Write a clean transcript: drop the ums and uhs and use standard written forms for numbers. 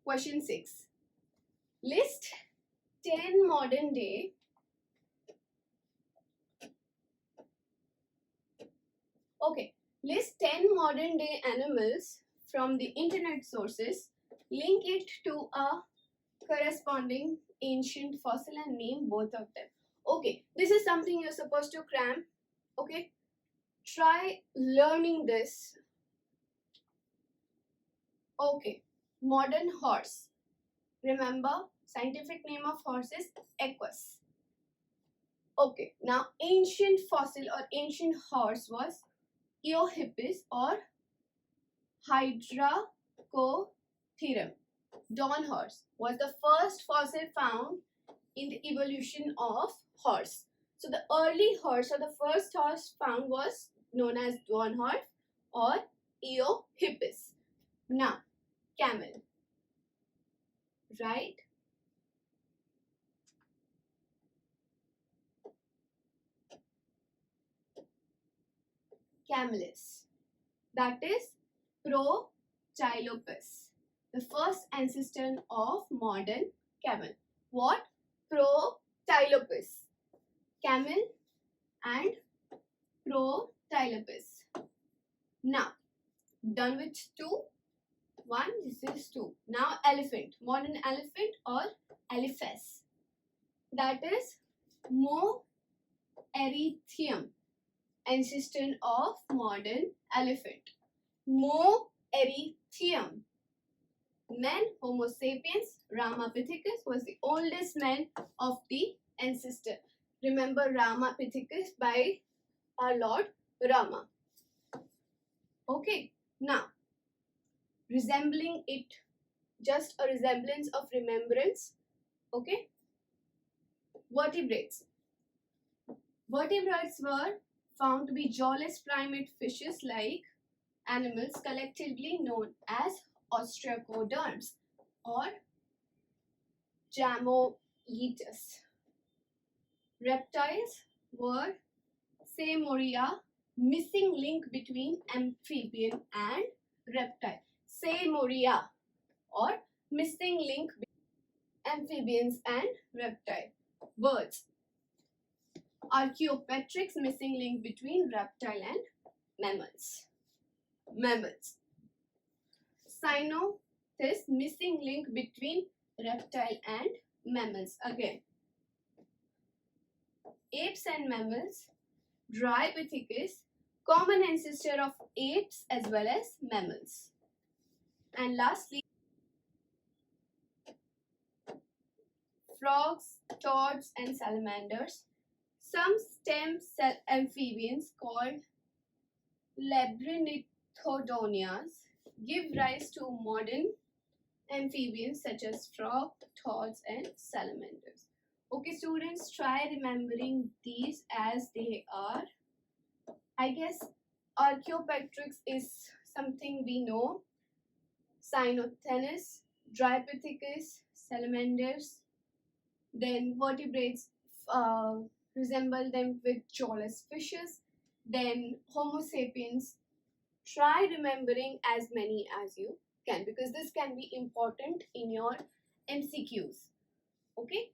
Question 6. List 10 modern day List 10 modern day animals from the internet sources. Link it to a corresponding ancient fossil and name both of them. Okay, this is something you're supposed to cram. Okay, try learning this. Okay, modern horse. Remember, scientific name of horse is Equus. Okay, now ancient fossil or ancient horse was Eohippus or Hydracotherium. Dawn horse was the first fossil found in the evolution of horse. So the early horse or the first horse found was known as dawn horse or Eohippus. Now, camel, right? Camelus, that is Prochyolopus, the first ancestor of modern camel. What? Prochyolopus, camel and Prochyolopus. Now, done with 2. 1, this is 2. Now elephant, modern elephant or Elephas, that is Moerithium, ancestor of modern elephant. Moerithium. Men, Homo sapiens, Ramapithecus was the oldest man of the ancestor. Remember Ramapithecus by our Lord Rama. Okay, now resembling it, just a resemblance of remembrance. Okay, vertebrates. Vertebrates were found to be jawless primate fishes like animals collectively known as ostracoderms or jamoeaters. Reptiles were Seimoria, missing link between amphibian and reptile. Seimoria or missing link between amphibians and reptile. Birds. Archaeopteryx, missing link between reptile and mammals. Mammals. Cynothes, missing link between reptile and mammals. Again. Apes and mammals. Drypithecus, common ancestor of apes as well as mammals. And lastly, frogs, toads and salamanders. Some stem cell amphibians called labyrinthodonias give rise to modern amphibians such as frogs, toads and salamanders. Okay students, try remembering these as they are. I guess Archaeopteryx is something we know. Cynothes, Drypithecus, salamanders. Then vertebrates resemble them with jawless fishes. Then Homo sapiens. Try remembering as many as you can because this can be important in your MCQs. Okay.